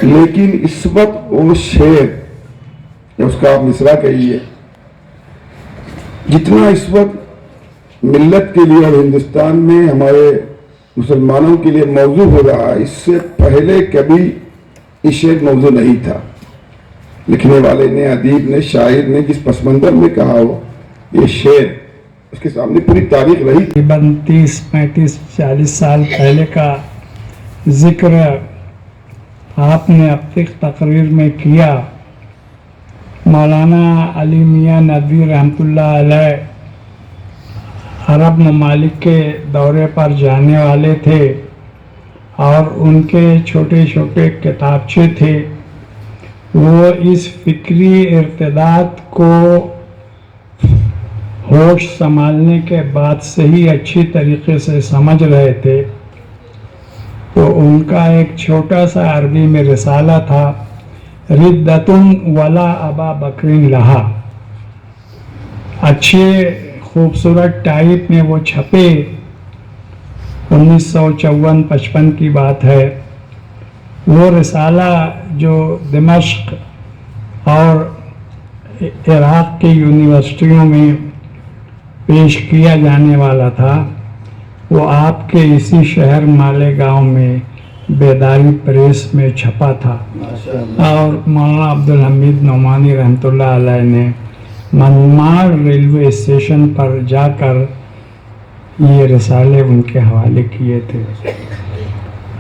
لیکن اس وقت وہ شعر یا اس کا آپ مصرع کہیے جتنا اس وقت ملت کے لیے اور ہندوستان میں ہمارے مسلمانوں کے لیے موضوع ہو رہا ہے، اس سے پہلے کبھی یہ شعر موضوع نہیں تھا. لکھنے والے نے، ادیب نے، شاعر نے جس پس منظر میں کہا ہو یہ شعر اس کے سامنے پوری تاریخ رہی. تقریباً 30 35 40 سال پہلے کا ذکر آپ نے اپنی تقریر میں کیا. مولانا علی میاں ندوی رحمۃ اللہ علیہ عرب ممالک کے دورے پر جانے والے تھے اور ان کے چھوٹے چھوٹے کتابچے تھے. وہ اس فکری ارتداد کو ہوش سنبھالنے کے بعد سے ہی اچھی طریقے سے سمجھ رہے تھے. تو ان کا ایک چھوٹا سا عربی میں رسالہ تھا، ردتن ولا ابا بکرین لہا. اچھے خوبصورت ٹائپ میں وہ چھپے. 1954-55 کی بات ہے. وہ رسالہ جو دمشق اور عراق کی یونیورسٹیوں میں پیش کیا جانے والا تھا، وہ آپ کے اسی شہر مالیگاؤں میں بیداری پریس میں چھپا تھا. اور مولانا عبدالحمید نعمانی رحمۃ اللہ علیہ نے منمار ریلوے اسٹیشن پر جا کر یہ رسالے ان کے حوالے کیے تھے.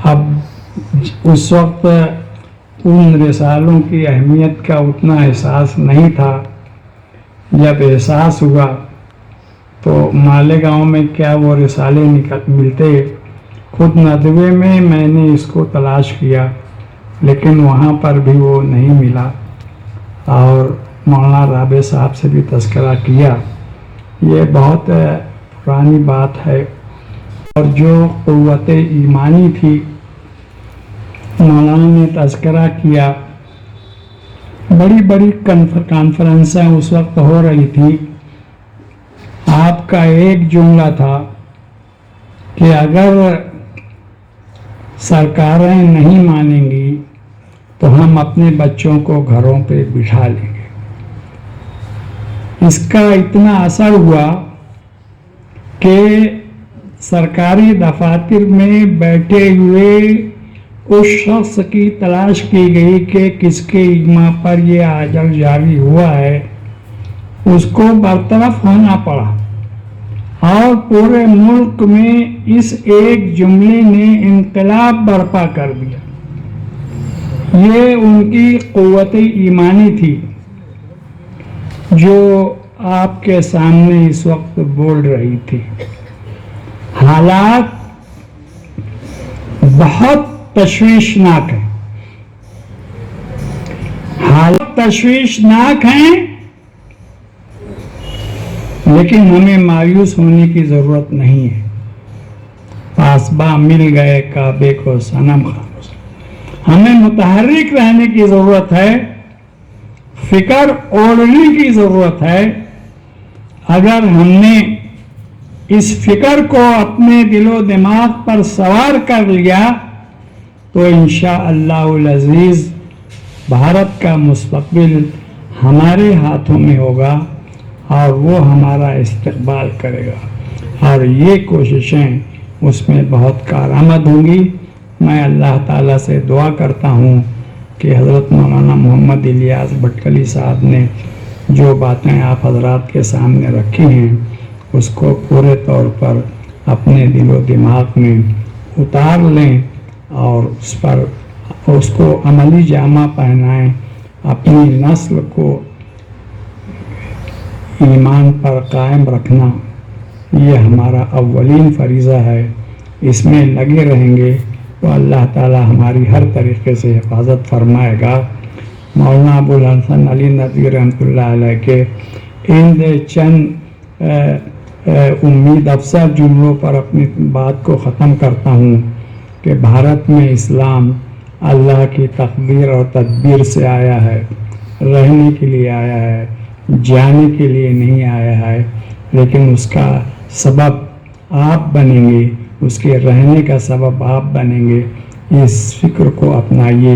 اب اس وقت ان رسالوں کی اہمیت کا اتنا احساس نہیں تھا. جب احساس ہوا تو مالیگاؤں میں کیا وہ رسالے ملتے. خود ندوے میں نے اس کو تلاش کیا لیکن وہاں پر بھی وہ نہیں ملا. اور مولانا رابع صاحب سے بھی تذکرہ کیا. یہ بہت پرانی بات ہے. اور جو قوت ایمانی تھی، مولانا نے تذکرہ کیا. بڑی بڑی کانفرنسیں اس وقت ہو رہی تھی. آپ کا ایک جملہ تھا کہ اگر سرکاریں نہیں مانیں گی تو ہم اپنے بچوں کو گھروں پہ بٹھا لیں گے. اس کا اتنا اثر ہوا کہ سرکاری دفاتر میں بیٹھے ہوئے اس شخص کی تلاش کی گئی کہ کس کے اجماع پر یہ آجل جاری ہوا ہے. اس کو برطرف ہونا پڑا اور پورے ملک میں اس ایک جملے نے انقلاب برپا کر دیا. یہ ان کی قوت ایمانی تھی جو آپ کے سامنے اس وقت بول رہی تھی. حالات بہت تشویشناک ہیں. حالات تشویشناک ہیں لیکن ہمیں مایوس ہونے کی ضرورت نہیں ہے. پاسباں مل گئے کعبے کو صنم خاموش. ہمیں متحرک رہنے کی ضرورت ہے، فکر اوڑھنے کی ضرورت ہے. اگر ہم نے اس فکر کو اپنے دل و دماغ پر سوار کر لیا تو انشاءاللہ العزیز بھارت کا مستقبل ہمارے ہاتھوں میں ہوگا اور وہ ہمارا استقبال کرے گا اور یہ کوششیں اس میں بہت کارآمد ہوں گی. میں اللہ تعالیٰ سے دعا کرتا ہوں کہ حضرت مولانا محمد الیاس بھٹکلی صاحب نے جو باتیں آپ حضرات کے سامنے رکھی ہیں اس کو پورے طور پر اپنے دل و دماغ میں اتار لیں اور اس کو عملی جامہ پہنائیں. اپنی نسل کو ایمان پر قائم رکھنا یہ ہمارا اولین فریضہ ہے. اس میں لگے رہیں گے تو اللہ تعالی ہماری ہر طریقے سے حفاظت فرمائے گا. مولانا ابوالحسن علی ندوی رحمۃ اللہ علیہ کے ان چند امید افزا جملوں پر اپنی بات کو ختم کرتا ہوں کہ بھارت میں اسلام اللہ کی تقدیر اور تدبیر سے آیا ہے، رہنے کے لیے آیا ہے، جانے کے لیے نہیں آیا ہے. لیکن اس کا سبب آپ بنیں گے، اس کے رہنے کا سبب آپ بنیں گے. اس فکر کو اپنائیے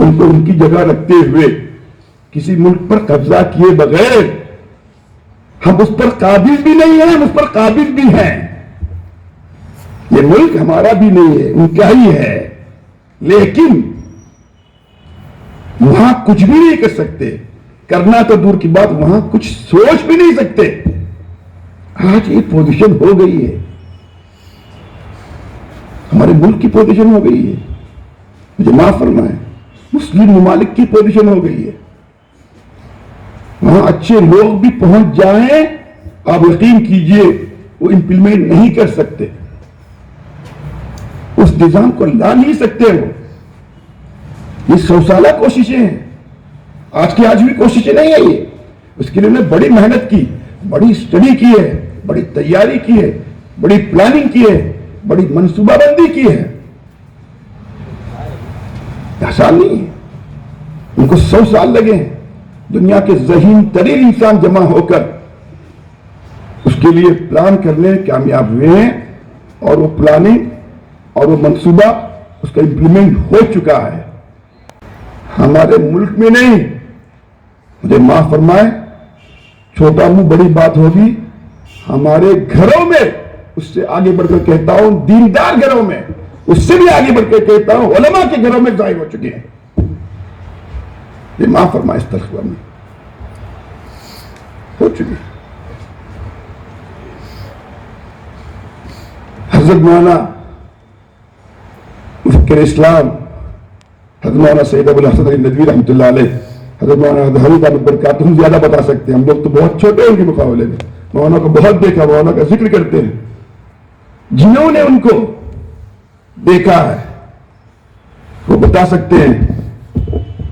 ان کو ان کی جگہ رکھتے ہوئے کسی ملک پر قبضہ کیے بغیر ہم اس پر قابل بھی نہیں ہیں، ہم اس پر قابل بھی ہیں. یہ ملک ہمارا بھی نہیں ہے، ان کا ہی ہے، لیکن وہاں کچھ بھی نہیں کر سکتے. کرنا تو دور کی بات، وہاں کچھ سوچ بھی نہیں سکتے. آج یہ پوزیشن ہو گئی ہے، ہمارے ملک کی پوزیشن ہو گئی ہے. مجھے معاف فرمائیں، مسلم ممالک کی پوزیشن ہو گئی ہے. وہاں اچھے لوگ بھی پہنچ جائیں، آپ یقین کیجئے وہ امپلیمنٹ نہیں کر سکتے، اس نظام کو لا نہیں سکتے. وہ یہ 100 سالہ کوششیں ہیں، آج کی آج بھی کوششیں نہیں ہے. یہ اس کے لیے انہوں نے بڑی محنت کی، بڑی اسٹڈی کی ہے، بڑی تیاری کی ہے، بڑی پلاننگ کی ہے، بڑی منصوبہ بندی کی ہے. آسان نہیں ہے. ان کو 100 سال لگے ہیں. دنیا کے ذہین ترین انسان جمع ہو کر اس کے لیے پلان کرنے کامیاب ہوئے ہیں، اور وہ پلاننگ اور وہ منصوبہ اس کا امپلیمنٹ ہو چکا ہے. ہمارے ملک میں نہیں. مجھے معاف فرمائے، چھوٹا منہ بڑی بات ہوگی، ہمارے گھروں میں اس سے آگے بڑھ کر کہتا ہوں، دیندار گھروں میں اس سے بھی آگے بڑھ کر کہتا ہوں، علماء کے گھروں میں ظاہر ہو چکے ہیں. یہ معاف فرمائے، اس تخبہ میں ہو چکی. حضرت مولانا مفکر اسلام حضرت مولانا سید ابو الحسن علی ندوی رحمۃ اللہ علیہ، حضرت مولانا حضرت ابو برکات، ہم زیادہ بتا سکتے ہیں، ہم لوگ تو بہت چھوٹے ہیں ان کے مقابلے میں. مولانا کو بہت دیکھا، مولانا کا ذکر کرتے ہیں. جنہوں نے ان کو دیکھا ہے وہ بتا سکتے ہیں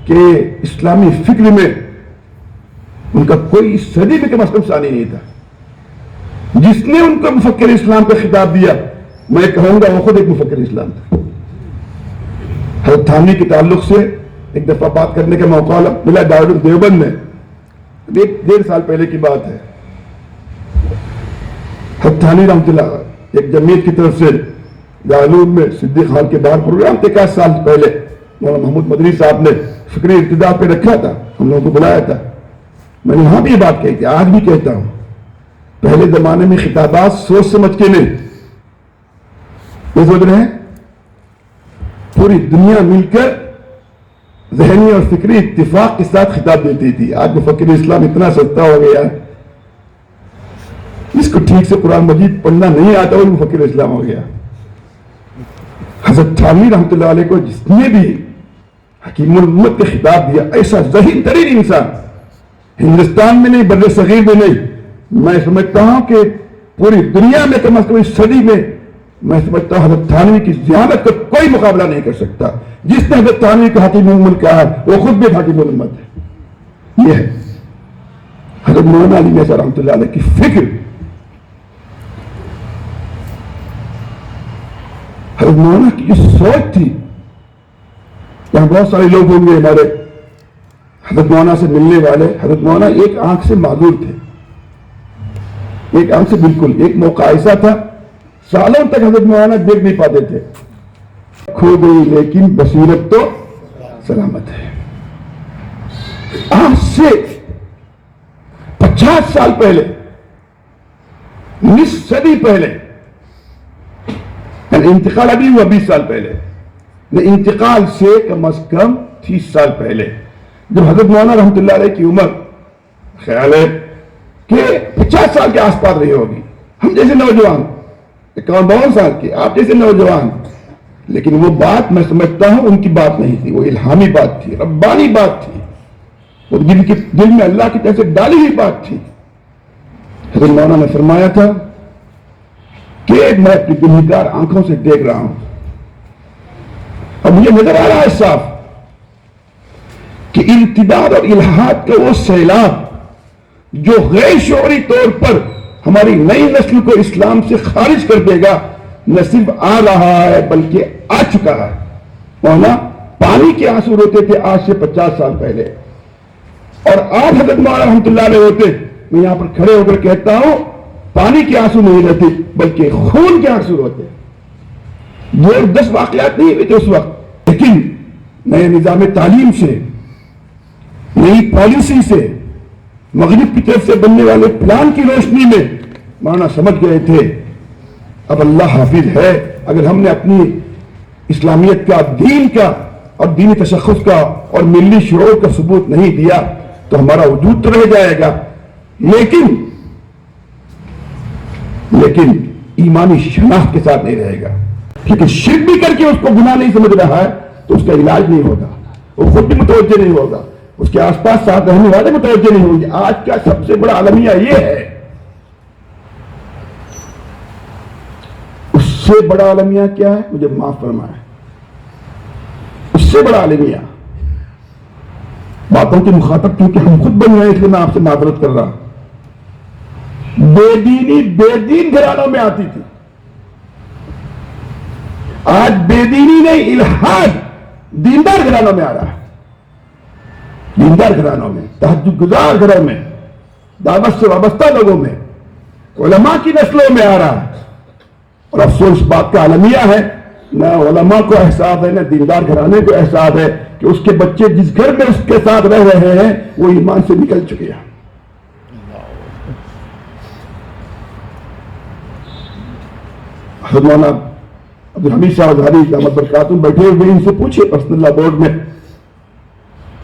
کہ اسلامی فکر میں ان کا کوئی صدی میں کم از کم ثانی نہیں تھا. جس نے ان کو مفکر اسلام کا خطاب دیا، میں کہوں گا وہ خود ایک مفکر اسلام تھا. حضرت تھانوی کے تعلق سے ایک دفعہ بات کرنے کا موقع ملا دارالعلوم دیوبند میں، 1.5 سال پہلے کی بات ہے. حضرت تھانوی رحمۃ اللہ ایک جمعیت کی طرف سے دارالعلوم میں صدیق ہال کے باہر پروگرام تھے. 1 سال پہلے مولانا محمود مدنی صاحب نے فکری ارتداد پہ رکھا تھا، ہم لوگوں کو بلایا تھا. میں نے وہاں بھی یہ بات کہی تھی، آج بھی کہتا ہوں، پہلے زمانے میں خطابات سوچ سمجھ کے نہیں، یہ سوچ رہے ہیں پوری دنیا مل کر ذہنی اور فکری اتفاق کے ساتھ خطاب دیتی تھی. آج مفکر اسلام اتنا سستا ہو گیا، جس کو ٹھیک سے قرآن مجید پڑھنا نہیں آتا وہ مفکر اسلام ہو گیا. حضرت تھانوی رحمۃ اللہ علیہ کو جس نے بھی حکیم الامت کا خطاب دیا، ایسا ذہین ترین انسان ہندوستان میں نہیں، بر صغیر میں نہیں، میں سمجھتا ہوں کہ پوری دنیا میں کم از کم اس صدی میں سمجھتا ہوں حضرت تھانوی کی ذہانت کا کوئی مقابلہ نہیں کر سکتا. جس نے حضرت تھانوی کو حکیم الامت کہا ہے وہ خود بھی حکیم الامت ہے. یہ ہے حضرت مولانا علی مرزا رحمۃ اللہ علیہ کی فکر. حضرت مولانا کی جو سوچ تھی، یہاں بہت سارے لوگ ہوں گے ہمارے حضرت مولانا سے ملنے والے. حضرت مولانا ایک آنکھ سے معذور تھے، ایک آنکھ سے بالکل. ایک موقع ایسا تھا سالوں تک حضرت مولانا دیکھ نہیں پاتے تھے. کھو گئی لیکن بصیرت تو سلامت ہے. آج سے 50 سال پہلے، 19 صدی پہلے، انتقال ابھی ہوا 20 سال پہلے، انتقال سے کم از کم 30 سال پہلے، جب حضرت مولانا رحمۃ اللہ علیہ کی عمر خیال ہے کہ 50 سال کے آس پاس رہی ہوگی. ہم جیسے نوجوان 51-52 سال کے، آپ جیسے نوجوان. لیکن وہ بات میں سمجھتا ہوں ان کی بات نہیں تھی، وہ الہامی بات تھی، ربانی بات تھی، وہ جن کے دل میں اللہ کی طرف سے ڈالی ہوئی بات تھی. حضرت مولانا نے فرمایا تھا کہ میں اپنی گنہگار آنکھوں سے دیکھ رہا ہوں اور مجھے نظر آ رہا ہے صاف کہ ارتداد اور الہات کا وہ سیلاب جو غیر شعوری طور پر ہماری نئی نسل کو اسلام سے خارج کر دے گا، نہ صرف آ رہا ہے بلکہ آ چکا ہے. مولانا پانی کے آنسو روتے تھے آج سے 50 سال پہلے، اور آج حضرت مولانا رحمۃ اللہ علیہ ہوتے، میں یہاں پر کھڑے ہو کر کہتا ہوں پانی کے آنسو نہیں رہتے بلکہ خون کے آنسو روتے. 10 واقعات نہیں ہوئے تھے اس وقت، لیکن نئے نظام تعلیم سے, نئی پالیسی سے, مغرب کی طرف سے بننے والے پلان کی روشنی میں مانا سمجھ گئے تھے اب اللہ حافظ ہے. اگر ہم نے اپنی اسلامیت کا, دین کا اور دینی تشخص کا اور ملی شعور کا ثبوت نہیں دیا تو ہمارا وجود تو رہ جائے گا, لیکن ایمانی شناخت کے ساتھ نہیں رہے گا. کیونکہ شرک بھی کر کے اس کو گناہ نہیں سمجھ رہا ہے تو اس کا علاج نہیں ہوگا, وہ خود بھی متوجہ نہیں ہوگا, اس کے آس پاس ساتھ رہنے والے متوجہ نہیں ہوں گے. آج کا سب سے بڑا المیہ یہ ہے, اس سے بڑا المیہ کیا ہے مجھے معاف فرمائے, اس سے بڑا المیہ باتوں کے مخاطب کیونکہ ہم خود بن رہے ہیں اس لیے میں آپ سے معذرت کر رہا. بے دینی بے دین گھرانوں میں آتی تھی, آج بے دینی نہیں الحاد دیندار گھرانوں میں آ رہا ہے. دیندار گھرانوں میں, تہجد گزار گھروں میں, دعوت سے وابستہ لوگوں میں, علماء کی نسلوں میں آ رہا ہے. اور افسوس بات کا المیہ ہے, نہ علماء کو احساس ہے نہ دیندار گھرانے کو احساس ہے کہ اس کے بچے جس گھر میں اس کے ساتھ رہ رہے ہیں وہ ایمان سے نکل چکے ہیں. حضرت مولانا عبدالحمید صاحب ازہری دامت برکاتہم بیٹھے ہوئے, ان سے پوچھے پرسنل لا بورڈ میں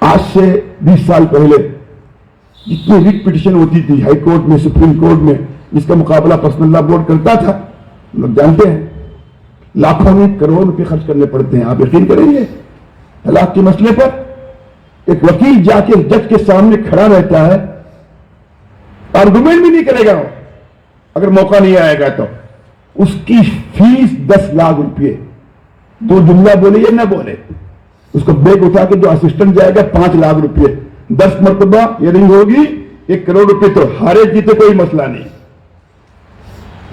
آج سے 20 سال پہلے جتنی ریٹ پٹیشن ہوتی تھی ہائی کورٹ میں, سپریم کورٹ میں, جس کا مقابلہ پرسنل لا بورڈ کرتا تھا, لوگ جانتے ہیں لاکھوں میں کروڑوں روپے خرچ کرنے پڑتے ہیں. آپ یقین کریں گے طلاق کے مسئلے پر ایک وکیل جا کے جج کے سامنے کھڑا رہتا ہے, آرگومنٹ بھی نہیں کرے گا, اگر موقع نہیں آئے گا تو اس کی فیس 10 لاکھ روپے, 2 جملہ بولے یا نہ بولے, اس کو بیگ اٹھا کے جو اسسٹنٹ جائے گا 5 لاکھ روپے, 10 مرتبہ ہیئرنگ ہوگی 1 کروڑ روپے. تو ہارے جیتے کوئی مسئلہ نہیں,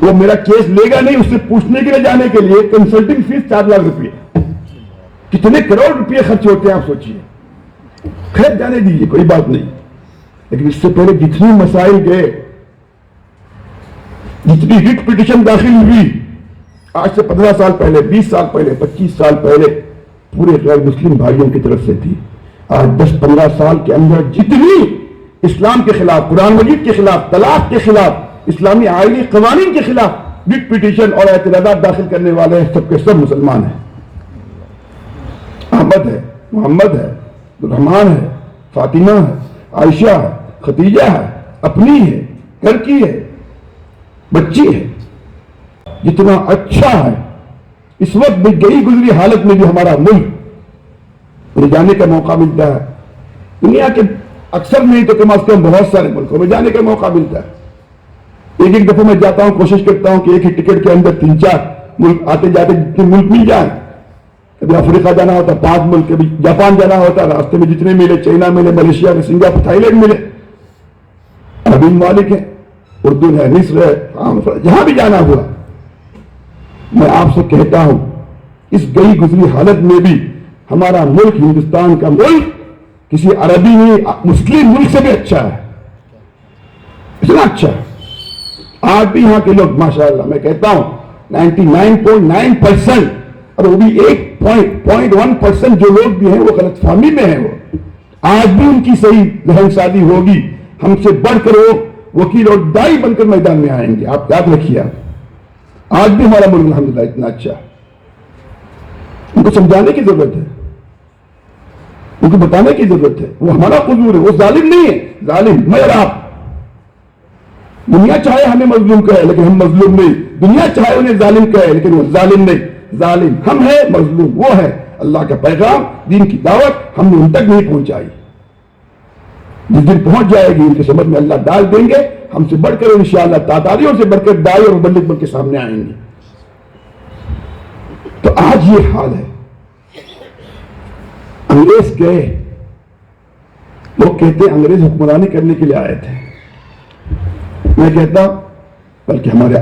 وہ میرا کیس لے گا نہیں, اس سے پوچھنے کے لیے جانے کے لیے کنسلٹنگ فیس 4 لاکھ روپے. کتنے کروڑ روپے خرچ ہوتے ہیں آپ سوچئے. خیر جانے دیجیے کوئی بات نہیں, لیکن اس سے پہلے جتنی مسائل گئے, جتنی ریٹ پٹیشن داخل ہوئی آج سے 15 سال پہلے, 20 سال پہلے, 25 سال پہلے پورے غیر مسلم بھائیوں کی طرف سے تھی. آج 10-15 سال کے اندر جتنی اسلام کے خلاف, قرآن مجید کے خلاف, طلاق کے خلاف, اسلامی آئینی قوانین کے خلاف ریٹ پٹیشن اور اعتراضات داخل کرنے والے ہیں, سب کے سب مسلمان ہیں. احمد ہے, محمد ہے, الرحمان ہے, فاطمہ ہے, عائشہ ہے, ختیجہ ہے, اپنی ہے, گھر کی ہے, بچی ہے. جتنا اچھا ہے اس وقت بھی گئی گزری حالت میں جو ہمارا ملک جانے کا موقع ملتا ہے, دنیا کے اکثر نہیں تو کم از کم بہت سارے ملکوں میں جانے کا موقع ملتا ہے. ایک دفعہ میں جاتا ہوں, کوشش کرتا ہوں کہ ایک ہی ٹکٹ کے اندر 3-4 ملک آتے جاتے جتنے ملک مل جائیں. کبھی افریقہ جانا ہوتا 5 ملک, کبھی جاپان جانا ہوتا, راستے میں جتنے ملے, چائنا ملے, ملیشیا میں, سنگاپور, تھائی لینڈ ملے. عربی ممالک ہیں, اردو ہے, مصر ہے, جہاں بھی جانا ہوا. میں آپ سے کہتا ہوں اس گئی گزری حالت میں بھی ہمارا ملک, ہندوستان کا ملک, کسی عربی مسلم ملک سے بھی اچھا ہے, اتنا اچھا ہے. آج بھی یہاں کے لوگ ماشاءاللہ میں کہتا ہوں 99.9%, اور وہ بھی 1.1% جو لوگ بھی ہیں وہ غلط فہمی میں ہیں. وہ آج بھی ان کی صحیح ذہن سازی ہوگی, ہم سے بڑھ کر وہ وکیل اور دائی بن کر میدان میں آئیں گے. آپ یاد رکھیے, آج بھی ہمارا ملک الحمدللہ اتنا اچھا ہے. ان کو سمجھانے کی ضرورت ہے, ان کو بتانے کی ضرورت ہے. وہ ہمارا قصور ہے, وہ ظالم نہیں ہے. ظالم میں اور آپ, دنیا چاہے ہمیں مظلوم کہے لیکن ہم مظلوم نہیں, دنیا چاہے انہیں ظالم کہے لیکن وہ ظالم نہیں. ظالم ہم ہیں, مظلوم وہ ہے. اللہ کا پیغام, دین کی دعوت ہم نے ان تک نہیں پہنچائی. جس دن پہنچ جائے گی ان کے سمجھ میں اللہ ڈال دیں گے, ہم سے بڑھ کر انشاءاللہ تاتاریوں سے بڑھ کر دائی اور مبلغ بن کے سامنے آئیں گے. تو آج یہ حال ہے. انگریز گئے, لوگ کہتے ہیں انگریز حکمرانی کرنے کے لیے آئے تھے. میں کہتا ہوں بلکہ ہمارے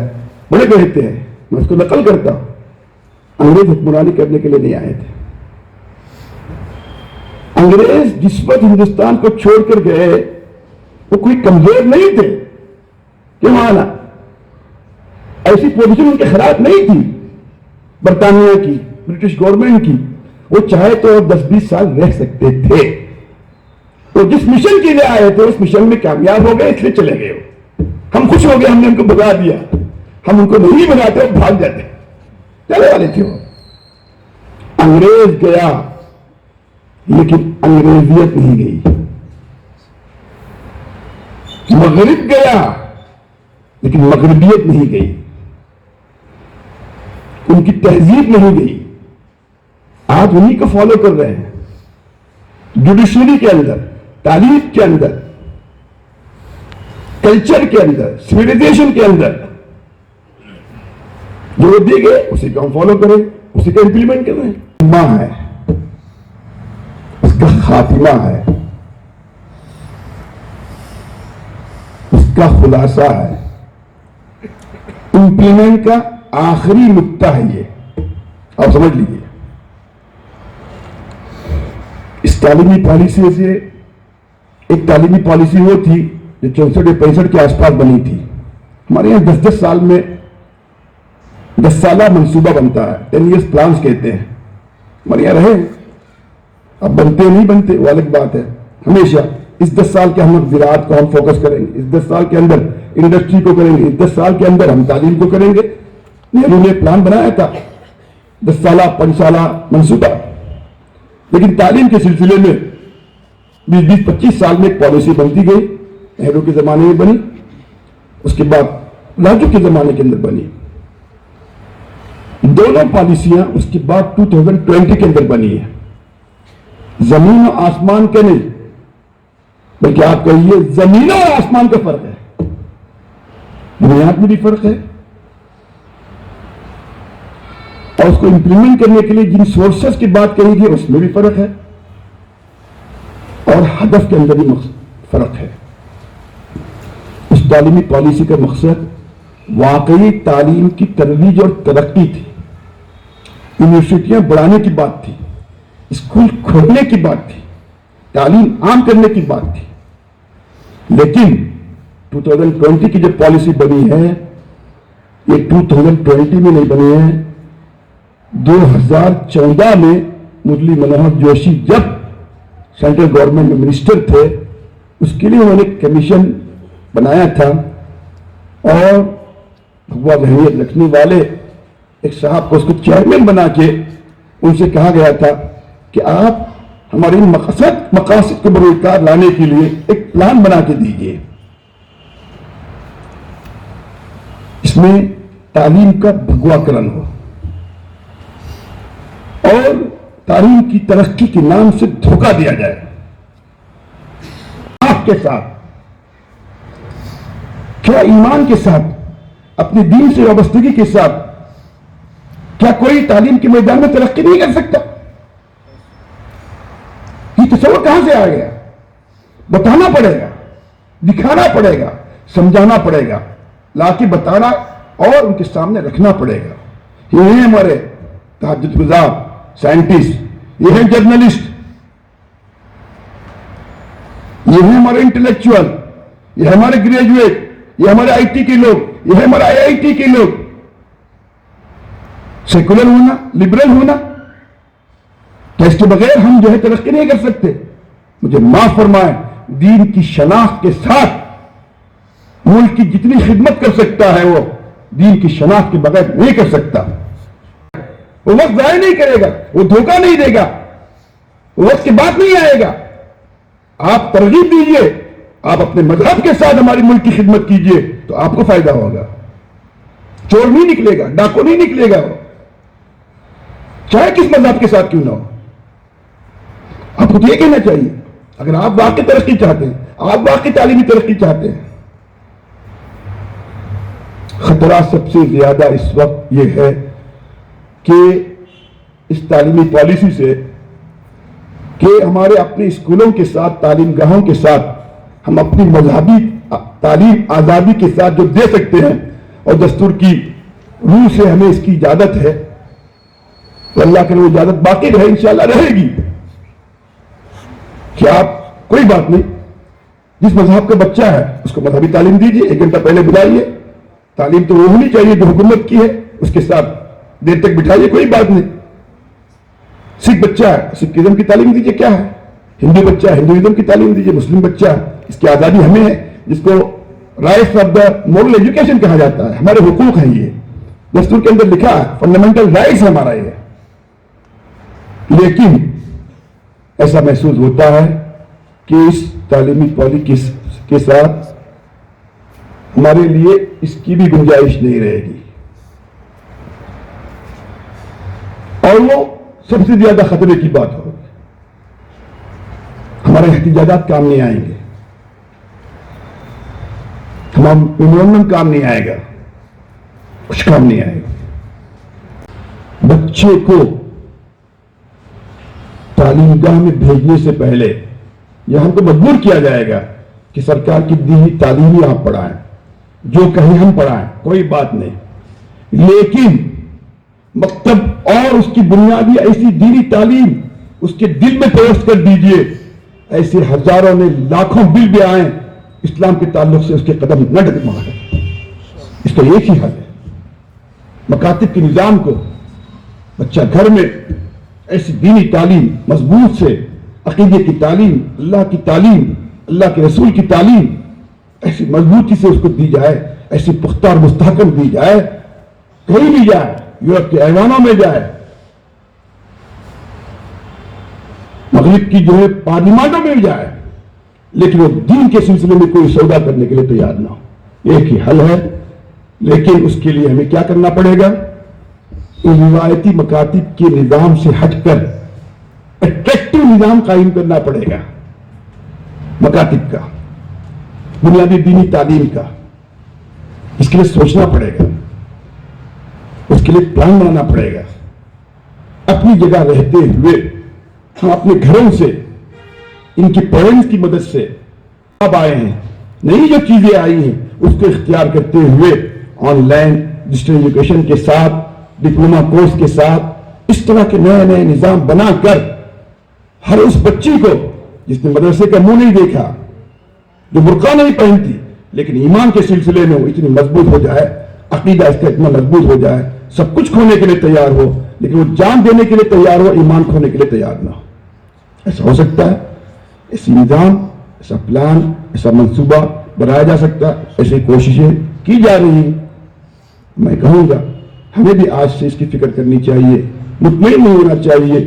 بڑے کہتے ہیں, میں اس کو نقل کرتا ہوں, انگریز حکمرانی کرنے کے لیے نہیں آئے تھے. انگریز جس وقت ہندوستان کو چھوڑ کر گئے وہ کوئی کمزور نہیں تھے کہ مانا ایسی پوزیشن ان کے خلاف نہیں تھی برطانیہ کی, برٹش گورنمنٹ کی. وہ چاہے تو 10-20 سال رہ سکتے تھے. وہ جس مشن کے لیے آئے تھے اس مشن میں کامیاب ہو گئے, اس لیے چلے گئے. ہم خوش ہو گئے, ہم نے ان کو بھگا دیا. ہم ان کو نہیں بھگاتے, بھاگ جاتے. چلے والے تھے وہ. انگریز گیا لیکن انگریزیت نہیں گئی. مغرب گیا لیکن مغربیت نہیں گئی. ان کی تہذیب نہیں گئی. آج انہی کو فالو کر رہے ہیں. جوڈیشری کے اندر, تعلیم کے اندر, کلچر کے اندر, سویلائزیشن کے اندر جو وہ دے گئے اسی کو ہم فالو کریں, اسی کو امپلیمنٹ کر رہے ہیں. ماں ہے, اس کا خاتمہ ہے, اس کا خلاصہ ہے, امپلیمنٹ کا آخری نقطہ ہے. یہ آپ سمجھ لیجیے. اس تعلیمی پالیسی سے ایک تعلیمی پالیسی وہ تھی جو 64 یا 65 کے آس پاس بنی تھی. ہمارے یہاں 10-10 سال میں 10 سالہ منصوبہ بنتا ہے, 10 ایئرس پلانس کہتے ہیں. ہمارے یہاں رہے, اب بنتے نہیں بنتے وہ الگ بات ہے. ہمیشہ اس 10 سال کے ہم زراعت کو ہم فوکس کریں گے, اس 10 سال کے اندر انڈسٹری کو کریں گے, اس 10 سال کے اندر ہم تعلیم کو کریں گے. نہرو نے پلان بنایا تھا 10 سالہ 5 سالہ منصوبہ, لیکن تعلیم کے سلسلے میں 20-25 سال میں ایک پالیسی بنتی گئی. نہرو کے زمانے میں بنی, اس کے بعد لاجو کے زمانے کے اندر بنی. دونوں پالیسیاں اس کے بعد 2020 کے اندر بنی ہیں. زمین و آسمان کا نہیں, بلکہ آپ کہیے زمین اور آسمان کا فرق ہے. بنیاد میں بھی فرق ہے, اور اس کو امپلیمنٹ کرنے کے لیے جن سورسز کی بات کہی گئی اس میں بھی فرق ہے, اور ہدف کے اندر بھی فرق ہے. اس تعلیمی پالیسی کا مقصد واقعی تعلیم کی ترویج اور ترقی تھی. یونیورسٹیاں بڑھانے کی بات تھی, اسکول کھولنے کی بات تھی, تعلیم عام کرنے کی بات تھی. لیکن 2020 کی جو پالیسی بنی ہے یہ 2020 میں نہیں بنی ہے. 2014 میں مرلی منوہر جوشی جب سینٹرل گورنمنٹ میں منسٹر تھے, اس کے لیے انہوں نے کمیشن بنایا تھا, اور بھگوا ذہنیت رکھنے والے ایک صاحب کو اس کو چیئرمین بنا کے ان سے کہا گیا تھا کہ آپ ہماری مقاصد کو بروئے کار لانے کے لیے ایک پلان بنا کے دیجیے. اس میں تعلیم کا بھگوا کرن ہو اور تعلیم کی ترقی کے نام سے دھوکہ دیا جائے. آپ کے ساتھ کیا ایمان کے ساتھ, اپنے دین سے وابستگی کے ساتھ, کیا کوئی تعلیم کے میدان میں ترقی نہیں کر سکتا؟ یہ تصور کہاں سے آ گیا؟ بتانا پڑے گا, دکھانا پڑے گا, سمجھانا پڑے گا, لا کے بتانا اور ان کے سامنے رکھنا پڑے گا. یہ ہیں ہمارے تہجد گزار سائنٹسٹ, یہ ہیں جرنلسٹ, یہ ہیں ہمارے انٹلیکچوئل, یہ ہمارے گریجویٹ, یہ ہمارے آئی ٹی کے لوگ, یہ ہے ہمارے آئی ٹی کے لوگ. سیکولر ہونا, لبرل ہونا, کیا اس کے بغیر ہم جو ہے ترقی نہیں کر سکتے؟ مجھے معاف فرمائیں, دین کی شناخت کے ساتھ ملک کی جتنی خدمت کر سکتا ہے وہ دین کی شناخت کے بغیر نہیں کر سکتا. وہ وقت ضائع نہیں کرے گا, وہ دھوکہ نہیں دے گا, وہ وقت کی بات نہیں آئے گا. آپ ترغیب دیجئے, آپ اپنے مذہب کے ساتھ ہماری ملک کی خدمت کیجئے تو آپ کو فائدہ ہوگا. چور نہیں نکلے گا, ڈاکو نہیں نکلے گا, چاہے کس مذہب کے ساتھ کیوں نہ ہو. آپ کو یہ کہنا چاہیے, اگر آپ واقعی ترقی چاہتے ہیں, آپ واقعی تعلیمی ترقی چاہتے ہیں. خطرہ سب سے زیادہ اس وقت یہ ہے کہ اس تعلیمی پالیسی سے کہ ہمارے اپنے اسکولوں کے ساتھ, تعلیم گاہوں کے ساتھ ہم اپنی مذہبی تعلیم آزادی کے ساتھ جو دے سکتے ہیں, اور دستور کی روح سے ہمیں اس کی اجازت ہے, تو اللہ کرے وہ اجازت باقی رہے, انشاءاللہ رہے گی. کہ آپ کوئی بات نہیں, جس مذہب کا بچہ ہے اس کو مذہبی تعلیم دیجیے, 1 گھنٹہ پہلے بلائیے. تعلیم تو وہ ہونی چاہیے جو حکومت کی ہے, اس کے ساتھ دیر تک بٹھائیے, کوئی بات نہیں. سکھ بچہ ہے سکھزم کی تعلیم دیجیے کیا ہے, ہندو بچہ ہے ہندوازم کی تعلیم دیجیے, مسلم بچہ اس کی آزادی ہمیں ہے, جس کو rights of the moral education کہا جاتا ہے, ہمارے حقوق ہیں, یہ دستور کے اندر لکھا ہے, فنڈامنٹل رائٹس ہمارا یہ. لیکن ایسا محسوس ہوتا ہے کہ اس تعلیمی پالیسی کے ساتھ ہمارے لیے اس کی بھی گنجائش نہیں رہے گی, اور وہ سب سے زیادہ خطرے کی بات ہوگی. ہمارے احتجاجات کام نہیں آئیں گے, ہمارا میمورنڈم کام نہیں آئے گا, کچھ کام نہیں آئے گا. بچے کو تعلیم گاہ میں بھیجنے سے پہلے یہ ہم کو مجبور کیا جائے گا کہ سرکار کی دی ہوئی تعلیم ہی آپ پڑھائیں, جو کہیں ہم پڑھائیں, کوئی بات نہیں, لیکن مکتب اور اس کی بنیادی ایسی دینی تعلیم اس کے دل میں پیوست کر دیجئے, ایسے ہزاروں نے لاکھوں بل بھی آئیں, اسلام کے تعلق سے اس کے قدم نہ ڈگمگائیں. اس کا ایک ہی حل ہے, مکاتب کے نظام کو بچہ گھر میں ایسی دینی تعلیم مضبوط سے, عقیدے کی تعلیم, اللہ کی تعلیم, اللہ کے رسول کی تعلیم ایسی مضبوطی سے اس کو دی جائے, ایسی پختہ اور مستحکم دی جائے, کہیں بھی جائے, یورپ کے ایوانوں میں جائے, مغرب کی جو ہے پارلیمانوں میں بھی جائے, لیکن وہ دین کے سلسلے میں کوئی سودا کرنے کے لیے تیار نہ ہو. ایک ہی حل ہے, لیکن اس کے لیے ہمیں کیا کرنا پڑے گا, روایتی مکاتب کے نظام سے ہٹ کر اٹریکٹیو نظام قائم کرنا پڑے گا. مکاتب کا, بنیادی دینی تعلیم کا, اس کے لیے سوچنا پڑے گا, اس کے لیے پلان بنانا پڑے گا. اپنی جگہ رہتے ہوئے ہم اپنے گھروں سے, ان کی پیرنٹس کی مدد سے اب آئے ہیں, نئی جو چیزیں آئی ہیں اس کو اختیار کرتے ہوئے آن لائن ڈیجیٹل ایجوکیشن کے ساتھ, ڈپلوما کورس کے ساتھ, اس طرح کے نئے نئے نظام بنا کر ہر اس بچی کو جس نے مدرسے کا منہ نہیں دیکھا, جو برقع نہیں پہنتی, لیکن ایمان کے سلسلے میں وہ اتنی مضبوط ہو جائے, عقیدہ اس کا اتنا مضبوط ہو جائے, سب کچھ کھونے کے لیے تیار ہو, لیکن وہ جان دینے کے لیے تیار ہو, ایمان کھونے کے لیے تیار نہ ہو. ایسا ہو سکتا ہے, ایسی نظام, ایسا پلان, ایسا منصوبہ بنایا جا سکتا ہے, ایسی کوششیں کی جا رہی ہیں. میں کہوں گا ہمیں بھی آج سے اس کی فکر کرنی چاہیے, مطمئن نہیں ہونا چاہیے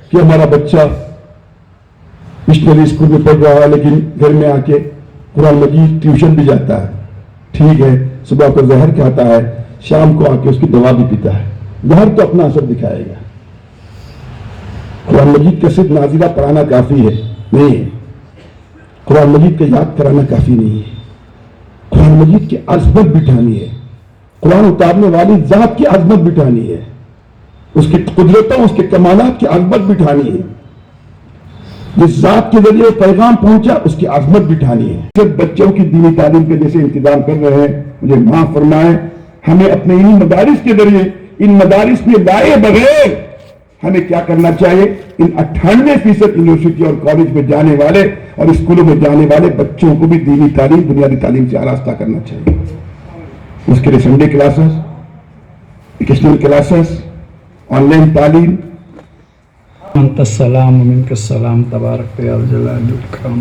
کہ ہمارا بچہ مشنری اسکول میں پڑھ رہا ہے لیکن گھر میں آ کے قرآن مجید ٹیوشن بھی جاتا ہے, ٹھیک ہے, صبح کو زہر کھاتا ہے, شام کو آ کے اس کی دوا بھی پیتا ہے. زہر تو اپنا اثر دکھائے گا. قرآن مجید کا صرف نازلہ پڑھانا کافی ہے نہیں ہے, قرآن مجید کا یاد کرانا کافی نہیں ہے, قرآن مجید کی عظمت بٹھانی ہے, قرآن اتارنے والی ذات کی عظمت بٹھانی ہے, اس کی قدرتوں, اس کے کمالات کی عظمت بٹھانی ہے, جس ذات کے ذریعے پیغام پہنچا اس کی عظمت بٹھانی ہے. صرف بچوں کی دینی تعلیم کے جیسے انتظام کر رہے ہیں, مجھے معاف فرمائیں, ہمیں اپنے ان مدارس کے ذریعے, ان مدارس میں لائے بغیر ہمیں کیا کرنا چاہیے, ان 98% یونیورسٹی اور کالج میں جانے والے اور اسکولوں میں جانے والے بچوں کو بھی دینی تعلیم, بنیادی تعلیم سے آراستہ کرنا چاہیے. اس کے لیے Sunday classes, vocational classes, online تعلیم. انت السلام ومنک السلام تبارک یا الجلال والاکرام.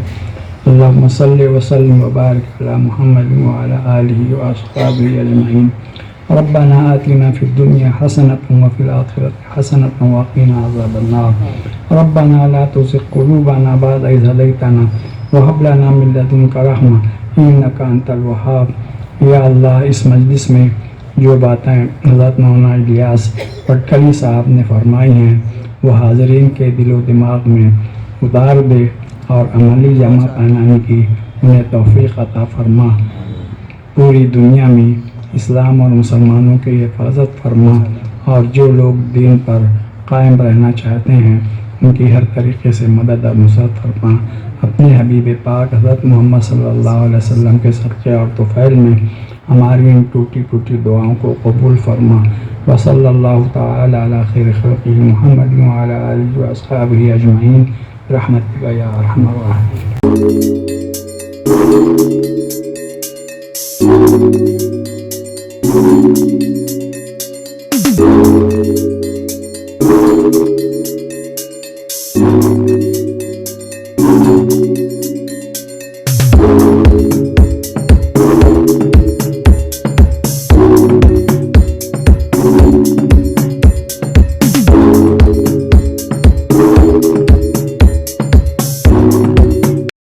اللهم صل وسلم وبارك على محمد وعلى آله وأصحابه أجمعين. ربنا آتنا في الدنيا حسنة وفي الآخرة حسنة وقنا عذاب النار. ربنا لا تزغ قلوبنا بعد إذ هديتنا وهب لنا من لدنك رحمة إنك أنت الوهاب. یا اللہ, اس مجلس میں جو باتیں حضرت مولانا الیاس پٹکلی صاحب نے فرمائی ہیں وہ حاضرین کے دل و دماغ میں اتار دے اور عملی جمع پہنانے کی انہیں توفیق عطا فرما. پوری دنیا میں اسلام اور مسلمانوں کی حفاظت فرما, اور جو لوگ دین پر قائم رہنا چاہتے ہیں ان کی ہر طریقے سے مدد اور نصرت فرما. اپنے حبیب پاک حضرت محمد صلی اللہ علیہ وسلم کے صدقے اور طفیل میں ہماری ان ٹوٹی ٹوٹی دعاؤں کو قبول فرما. وصلی اللہ تعالی علی خیر خلقہ محمد وعلی آلہ واصحابہ اجمعین برحمتک یا ارحم الراحمین.